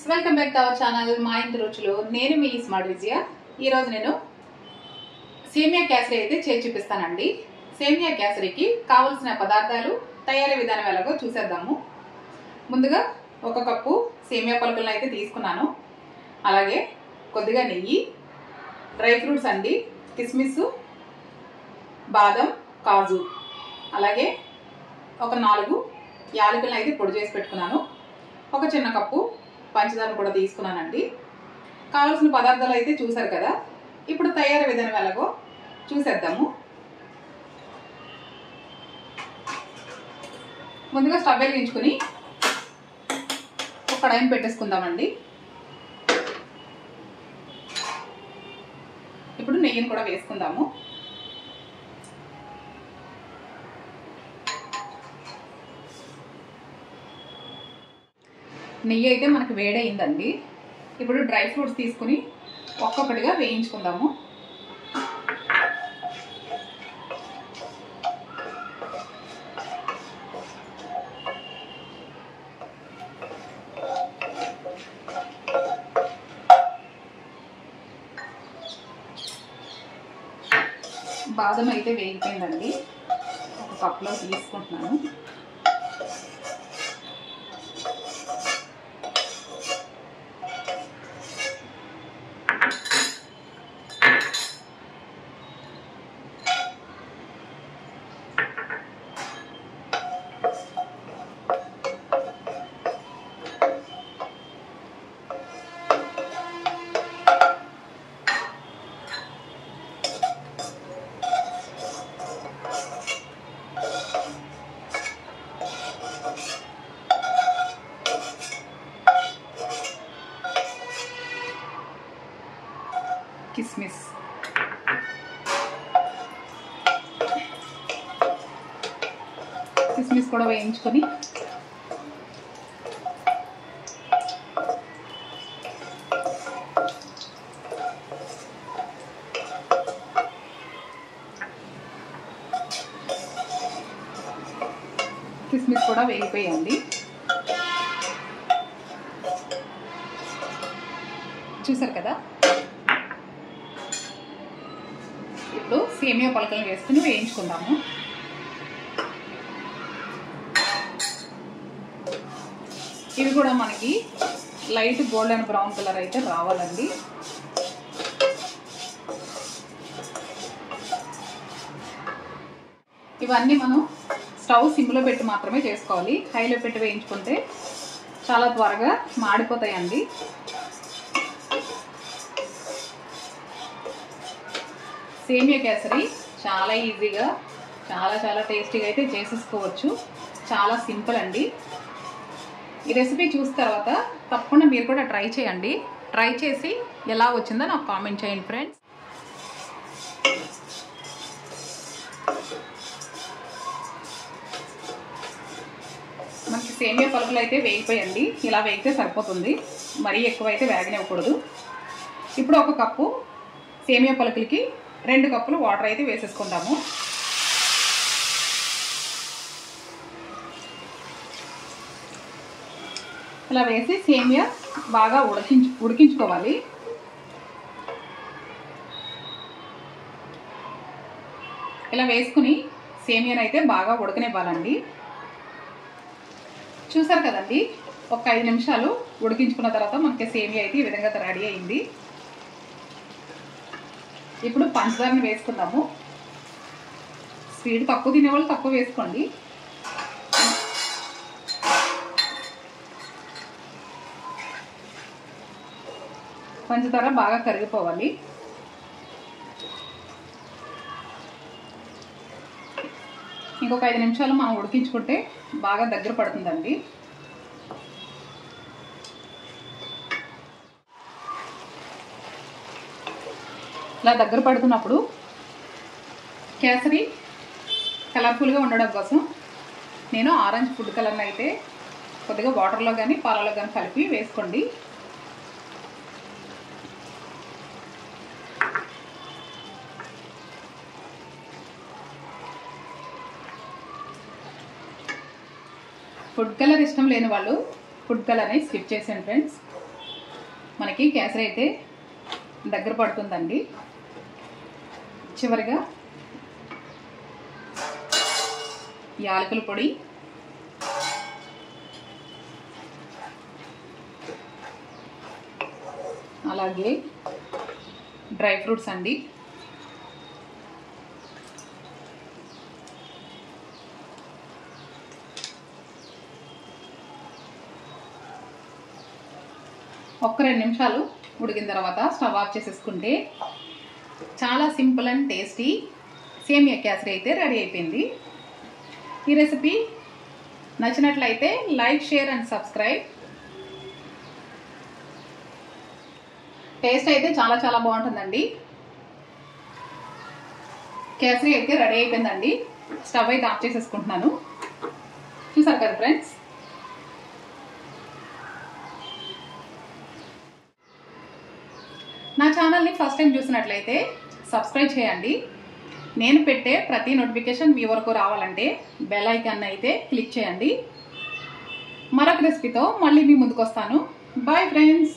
Welcome back to our channel మా ఇంటి రుచులు. నేను మీ స్మార్ట్ విజయ. ఈరోజు నేను సేమియా కేసరి అయితే చేసి చూపిస్తానండి. సేమియా కేసరికి కావలసిన పదార్థాలు, తయారీ విధానం ఎలాగో చూసేద్దాము. ముందుగా 1 కప్పు సేమియా పలుకులను అయితే తీసుకున్నాను. అలాగే కొద్దిగా నెయ్యి, డ్రై ఫ్రూట్స్ అండి, కిస్మిస్, బాదం, కాజు, అలాగే ఒక 4 యాలకులను అయితే పొడి చేసి పెట్టుకున్నాను. ఒక చిన్న కప్పు పంచదార కూడా తీసుకున్నానండి. కావాల్సిన పదార్థాలు అయితే చూసారు కదా. ఇప్పుడు తయారీ విధానం ఎలాగో చూసేద్దాము. ముందుగా స్టవ్ వెలిగించుకుని ఒక కడాయిని పెట్టేసుకుందామండి. ఇప్పుడు నెయ్యిని కూడా వేసుకుందాము. నెయ్యి అయితే మనకు వేడయిందండి. ఇప్పుడు డ్రై ఫ్రూట్స్ తీసుకుని ఒక్కొక్కటిగా వేయించుకుందాము. బాదం అయితే వేగిపోయిందండి. ఒక కప్లో తీసుకుంటున్నాను. కిస్మిస్, కిస్మిస్ కూడా వేయించుకొని కిస్మిస్ కూడా వేగిపోయండి. చూసారు కదా. ఇప్పుడు సేమియా పలకలు వేసుకుని వేయించుకుందాము. ఇవి కూడా మనకి లైట్ గోల్డెన్ బ్రౌన్ కలర్ అయితే రావాలండి. ఇవన్నీ మనం స్టవ్ సిమ్లో పెట్టి మాత్రమే చేసుకోవాలి. హైలో పెట్టి వేయించుకుంటే చాలా త్వరగా మాడిపోతాయండి. సేమియా కేసరి చాలా ఈజీగా, చాలా టేస్టీగా అయితే చేసేసుకోవచ్చు. చాలా సింపుల్ అండి. ఈ రెసిపీ చూసిన తర్వాత తప్పకుండా మీరు కూడా ట్రై చేయండి. ట్రై చేసి ఎలా వచ్చిందో నాకు కామెంట్ చేయండి ఫ్రెండ్స్. మనకి సేమియా పలుకులు అయితే వేగిపోయండి. ఇలా వేగితే సరిపోతుంది. మరీ ఎక్కువైతే వేగనివ్వకూడదు. ఇప్పుడు 1 కప్పు సేమియా పలుకులకి 2 కప్పులు వాటర్ అయితే వేసేసుకుంటాము. ఇలా వేసి సేమియా బాగా ఉడికించుకోవాలి. ఇలా వేసుకుని సేమియాని అయితే బాగా ఉడకనివ్వాలండి. చూసారు కదండి. ఒక 5 నిమిషాలు ఉడికించుకున్న తర్వాత మనకి సేమియా అయితే ఈ విధంగా రెడీ అయింది. ఇప్పుడు పంచదారని వేసుకుందాము. స్వీట్ తక్కువ తినేవాళ్ళు తక్కువ వేసుకోండి. పంచదార బాగా కరిగిపోవాలి. ఇంకొక 5 నిమిషాలు మనం ఉడికించుకుంటే బాగా దగ్గర పడుతుందండి. ఇలా దగ్గర పడుతున్నప్పుడు కేసరి కలర్ఫుల్గా ఉండడం కోసం నేను ఆరెంజ్ ఫుడ్ కలర్ని అయితే కొద్దిగా వాటర్లో కానీ పాలలో కానీ కలిపి వేసుకోండి. ఫుడ్ కలర్ ఇష్టం లేని వాళ్ళు ఫుడ్ కలర్ని స్కిప్ చేసాను ఫ్రెండ్స్. మనకి కేసరి అయితే దగ్గర పడుతుందండి. చివరిగా యాలకుల పొడి, అలాగే డ్రై ఫ్రూట్స్ అండి. ఒక్క 2 నిమిషాలు ఉడికిన తర్వాత స్టవ్ ఆఫ్ చేసేసుకుంటే చాలా సింపుల్ అండ్ టేస్టీ సేమియా కేసరి అయితే రెడీ అయిపోయింది. ఈ రెసిపీ నచ్చినట్లయితే like, share and subscribe. Taste అయితే చాలా చాలా బాగుంటుందండి. కేసరి అయితే రెడీ అయిపోయిందండి. స్టవ్ అయితే ఆఫ్ చేసేసుకుంటున్నాను. చూసారు కదా ఫ్రెండ్స్. నా ఛానల్ని ఫస్ట్ టైం చూసినట్లయితే సబ్స్క్రైబ్ చేయండి. నేను పెట్టే ప్రతి నోటిఫికేషన్ మీ వరకు రావాలంటే బెల్ ఐకాన్ అయితే క్లిక్ చేయండి. మరొక రెసిపీతో మళ్ళీ మీ ముందుకు వస్తాను. Bye friends.